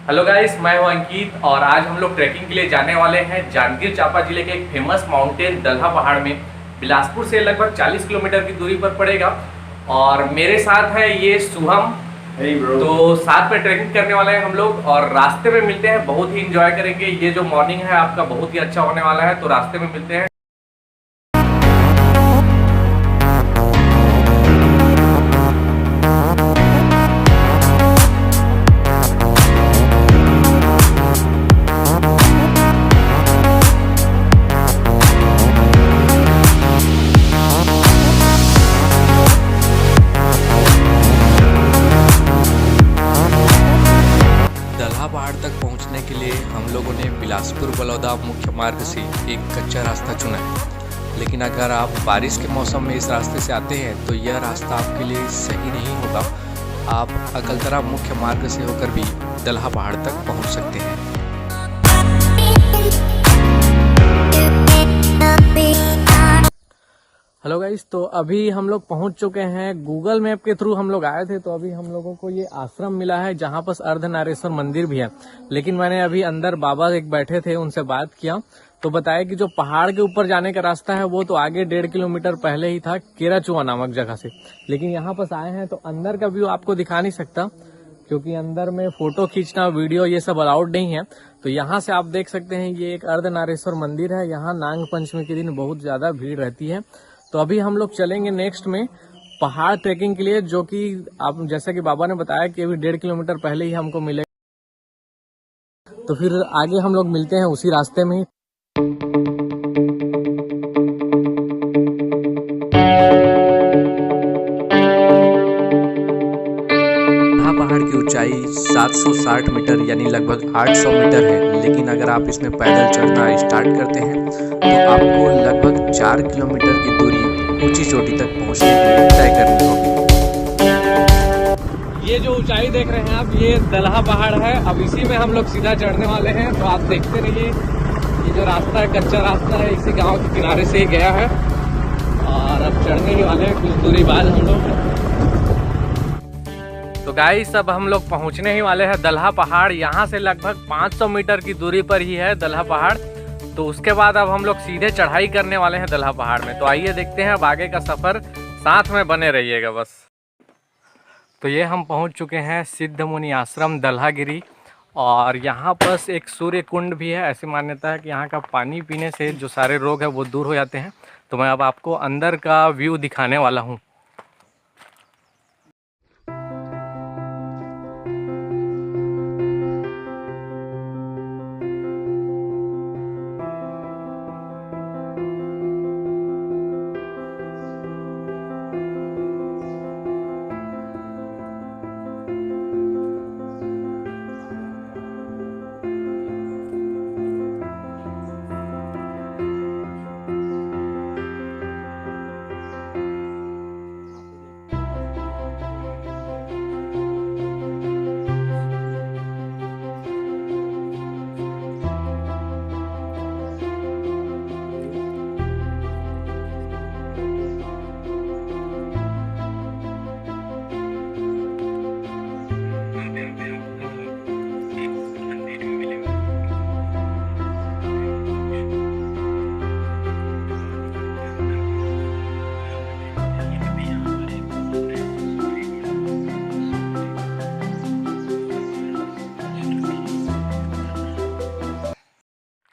Hello guys, मैं हूं अंकित और आज हम लोग ट्रैकिंग के लिए जाने वाले हैं जांजगीर चांपा जिले के एक फेमस माउंटेन दल्हा पहाड़ में। बिलासपुर से लगभग 40 किलोमीटर की दूरी पर पड़ेगा। और मेरे साथ है ये शुभम। Hey bro। तो साथ में ट्रैकिंग करने वाले हैं हम लोग और रास्ते में मिलते हैं, बहुत ही इंजॉय करेंगे। ये जो मॉर्निंग है आपका बहुत ही अच्छा होने वाला है, तो रास्ते में मिलते हैं। दल्हा पहाड़ तक पहुंचने के लिए हम लोगों ने बिलासपुर बलौदा मुख्य मार्ग से एक कच्चा रास्ता चुना है। लेकिन अगर आप बारिश के मौसम में इस रास्ते से आते हैं तो यह रास्ता आपके लिए सही नहीं होगा। आप अकलतरा मुख्य मार्ग से होकर भी दल्हा पहाड़ तक पहुंच सकते हैं। हेलो गाइस, तो अभी हम लोग पहुंच चुके हैं। गूगल मैप के थ्रू हम लोग आए थे, तो अभी हम लोगों को ये आश्रम मिला है जहां पर अर्धनारेश्वर मंदिर भी है। लेकिन मैंने अभी अंदर बाबा एक बैठे थे, उनसे बात किया तो बताया कि जो पहाड़ के ऊपर जाने का रास्ता है वो तो आगे 1.5 किलोमीटर पहले ही था, केराचुआ नामक जगह से। लेकिन यहाँ पर आए हैं तो अंदर का व्यू आपको दिखा नहीं सकता, क्योंकि अंदर में फोटो खींचना, वीडियो ये सब अलाउड नहीं है। तो यहाँ से आप देख सकते हैं ये एक अर्धनारेश्वर मंदिर है। यहाँ नाग पंचमी के दिन बहुत ज्यादा भीड़ रहती है। तो अभी हम लोग चलेंगे नेक्स्ट में पहाड़ ट्रैकिंग के लिए, जो कि आप जैसा कि बाबा ने बताया कि अभी 1.5 किलोमीटर पहले ही हमको मिलेगा। तो फिर आगे हम लोग मिलते हैं उसी रास्ते में ही। यहाँ पहाड़ की ऊंचाई 760 मीटर यानी लगभग 800 मीटर है। लेकिन अगर आप इसमें पैदल चढ़ना स्टार्ट करते हैं तो आपको लगभग 4 किलोमीटर की दूरी ऊंची चोटी तक पहुंचने के लिए तय करनी होगी। ये जो ऊंचाई देख रहे हैं आप, ये दल्हा पहाड़ है। अब इसी में हम लोग सीधा चढ़ने वाले हैं, तो आप देखते रहिए। ये जो रास्ता है कच्चा रास्ता है, इसी गांव के किनारे से ही गया है और अब चढ़ने ही वाले हैं कुछ दूरी बाद हम लोग। तो गाइस, अब हम लोग पहुंचने ही वाले हैं दल्हा पहाड़। यहाँ से लगभग 500 मीटर की दूरी पर ही है दल्हा पहाड़। तो उसके बाद अब हम लोग सीधे चढ़ाई करने वाले हैं दल्हा पहाड़ में। तो आइए देखते हैं अब आगे का सफ़र, साथ में बने रहिएगा बस। तो ये हम पहुंच चुके हैं सिद्ध मुनि आश्रम दल्हागिरी। और यहाँ पर एक सूर्य कुंड भी है। ऐसी मान्यता है कि यहाँ का पानी पीने से जो सारे रोग हैं वो दूर हो जाते हैं। तो मैं अब आपको अंदर का व्यू दिखाने वाला हूँ।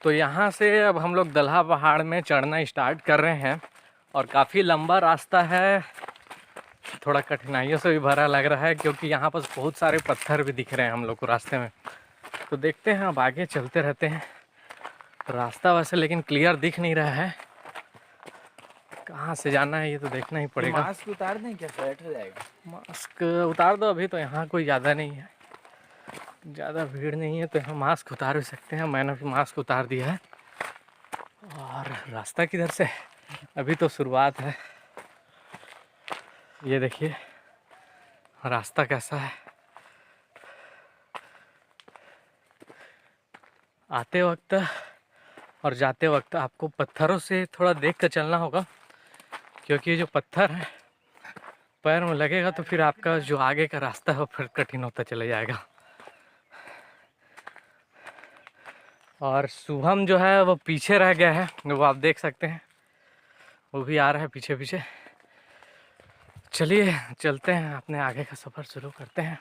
तो यहाँ से अब हम लोग दल्हा पहाड़ में चढ़ना स्टार्ट कर रहे हैं और काफ़ी लंबा रास्ता है। थोड़ा कठिनाइयों से भी भरा लग रहा है, क्योंकि यहाँ पर बहुत सारे पत्थर भी दिख रहे हैं हम लोग को रास्ते में। तो देखते हैं, अब आगे चलते रहते हैं। रास्ता वैसे लेकिन क्लियर दिख नहीं रहा है, कहाँ से जाना है ये तो देखना ही पड़ेगा। मास्क उतार दें क्या, सेट हो जाएगा? मास्क उतार दो, अभी तो यहाँ कोई ज़्यादा नहीं है, ज़्यादा भीड़ नहीं है, तो यहाँ मास्क उतार भी सकते हैं। मैंने भी मास्क उतार दिया है। और रास्ता किधर से, अभी तो शुरुआत है। ये देखिए रास्ता कैसा है। आते वक्त और जाते वक्त आपको पत्थरों से थोड़ा देख कर चलना होगा, क्योंकि जो पत्थर है पैर में लगेगा तो फिर आपका जो आगे का रास्ता है वो फिर कठिन होता चला जाएगा। और शुभम जो है वो पीछे रह गया है, वो आप देख सकते हैं, वो भी आ रहा है पीछे पीछे। चलिए चलते हैं, अपने आगे का सफ़र शुरू करते हैं।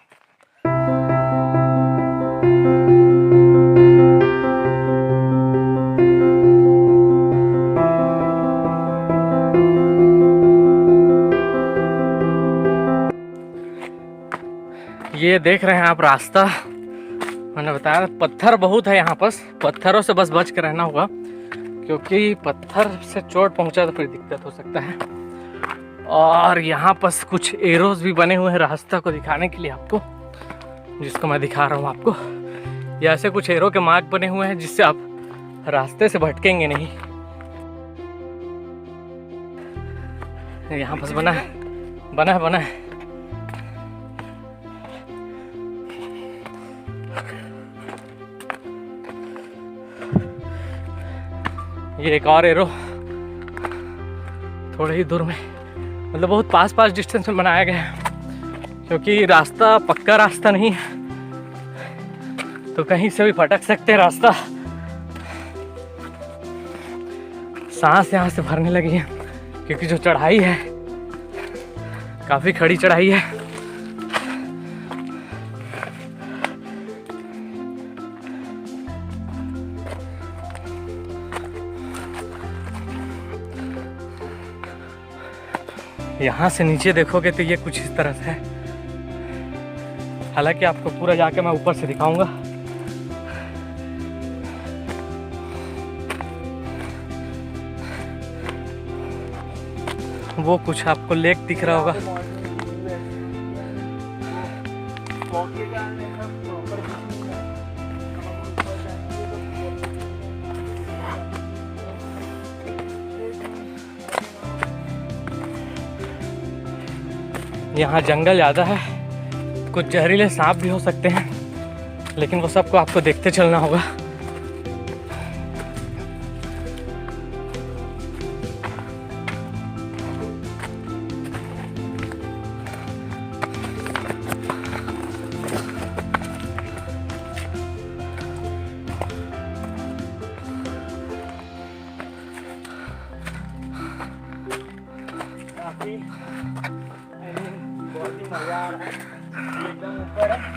ये देख रहे हैं आप रास्ता, मैंने बताया पत्थर बहुत है यहाँ पास, पत्थरों से बस बच कर रहना होगा, क्योंकि पत्थर से चोट पहुँचा तो फिर दिक्कत हो सकता है। और यहाँ पास कुछ एरोज भी बने हुए हैं रास्ता को दिखाने के लिए आपको, जिसको मैं दिखा रहा हूँ आपको। ये ऐसे कुछ एरो के मार्क बने हुए हैं जिससे आप रास्ते से भटकेंगे नहीं। यहाँ पास बना है। ये एक और एरो थोड़े ही दूर में, मतलब बहुत पास डिस्टेंस में बनाया गया है, क्योंकि रास्ता पक्का रास्ता नहीं है, तो कहीं से भी भटक सकते हैं रास्ता। सांस यहाँ से भरने लगी है, क्योंकि जो चढ़ाई है काफ़ी खड़ी चढ़ाई है। यहाँ से नीचे देखोगे तो ये कुछ इस तरह से है, हालांकि आपको पूरा जाके मैं ऊपर से दिखाऊंगा। वो कुछ आपको लेक दिख रहा होगा। यहाँ जंगल ज़्यादा है, कुछ जहरीले सांप भी हो सकते हैं, लेकिन वो सबको आपको देखते चलना होगा। बहुत ही मजा आ रहा है, एकदम ऊपर है।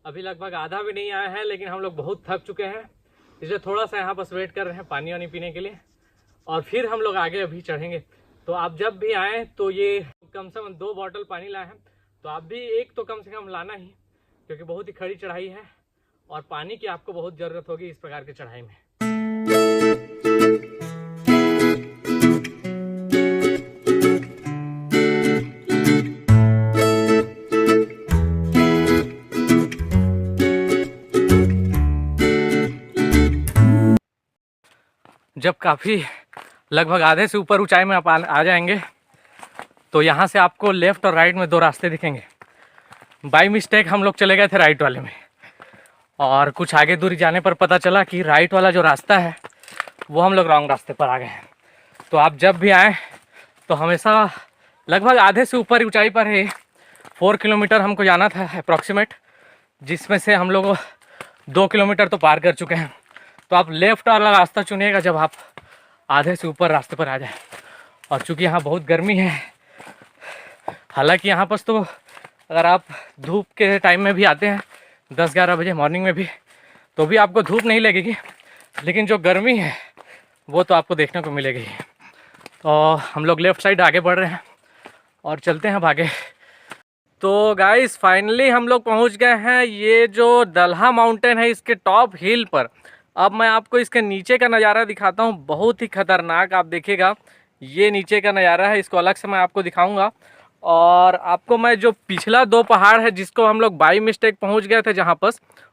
अभी लगभग आधा भी नहीं आया है, लेकिन हम लोग बहुत थक चुके हैं, इसलिए थोड़ा सा यहाँ पर वेट कर रहे हैं पानी वानी पीने के लिए, और फिर हम लोग आगे अभी चढ़ेंगे। तो आप जब भी आएँ तो ये कम से कम 2 बॉटल पानी लाए हैं, तो आप भी एक तो कम से कम लाना ही, क्योंकि बहुत ही खड़ी चढ़ाई है और पानी की आपको बहुत ज़रूरत होगी इस प्रकार की चढ़ाई में। जब काफ़ी लगभग आधे से ऊपर ऊंचाई में आप आ जाएंगे तो यहाँ से आपको लेफ़्ट और राइट में 2 रास्ते दिखेंगे। बाय मिस्टेक हम लोग चले गए थे राइट वाले में, और कुछ आगे दूरी जाने पर पता चला कि राइट वाला जो रास्ता है वो हम लोग रॉन्ग रास्ते पर आ गए हैं। तो आप जब भी आएँ तो हमेशा लगभग आधे से ऊपर ऊंचाई पर है, 4 किलोमीटर हमको जाना था अप्रॉक्सीमेट, जिसमें से हम लोग 2 किलोमीटर तो पार कर चुके हैं। तो आप लेफ़्ट वाला रास्ता चुनिएगा जब आप आधे से ऊपर रास्ते पर आ जाए। और चूँकि यहाँ बहुत गर्मी है, हालांकि यहाँ पर तो अगर आप धूप के टाइम में भी आते हैं 10-11 बजे मॉर्निंग में भी, तो भी आपको धूप नहीं लगेगी, लेकिन जो गर्मी है वो तो आपको देखने को मिलेगी। तो हम लोग लेफ़्ट साइड आगे बढ़ रहे हैं और चलते हैं अब आगे। तो गाइस फाइनली हम लोग पहुँच गए हैं ये जो दलहा माउंटेन है, इसके टॉप हिल पर। अब मैं आपको इसके नीचे का नज़ारा दिखाता हूँ, बहुत ही खतरनाक आप देखिएगा। ये नीचे का नज़ारा है, इसको अलग से मैं आपको दिखाऊंगा। और आपको मैं जो पिछला 2 पहाड़ है जिसको हम लोग बाई मिस्टेक पहुंच गए थे जहां पर,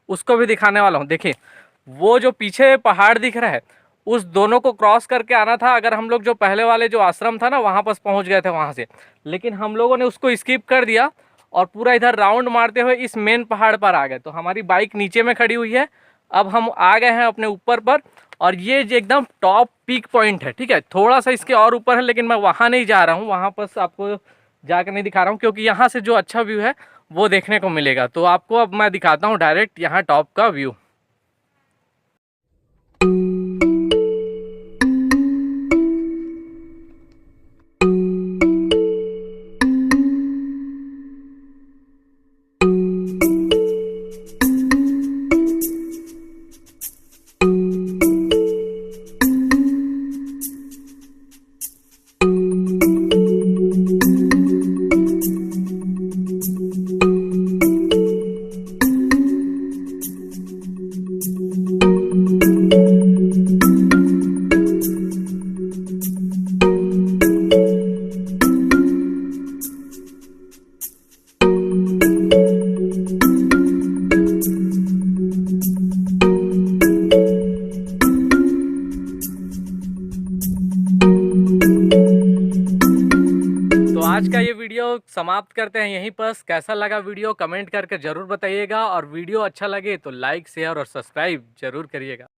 उसको भी दिखाने वाला हूं। देखिए वो जो पीछे पहाड़ दिख रहा है उस दोनों को क्रॉस करके आना था अगर हम लोग जो पहले वाले जो आश्रम था ना वहाँ पर पहुँच गए थे वहाँ से, लेकिन हम लोगों ने उसको स्किप कर दिया और पूरा इधर राउंड मारते हुए इस मेन पहाड़ पर आ गए। तो हमारी बाइक नीचे में खड़ी हुई है, अब हम आ गए हैं अपने ऊपर पर, और ये जो एकदम टॉप पीक पॉइंट है, ठीक है, थोड़ा सा इसके और ऊपर है लेकिन मैं वहाँ नहीं जा रहा हूँ, वहाँ पर आपको जाकर नहीं दिखा रहा हूँ क्योंकि यहाँ से जो अच्छा व्यू है वो देखने को मिलेगा। तो आपको अब मैं दिखाता हूँ डायरेक्ट यहाँ टॉप का व्यू। आज का ये वीडियो समाप्त करते हैं यहीं पर। कैसा लगा वीडियो कमेंट करके ज़रूर बताइएगा, और वीडियो अच्छा लगे तो लाइक शेयर और सब्सक्राइब जरूर करिएगा।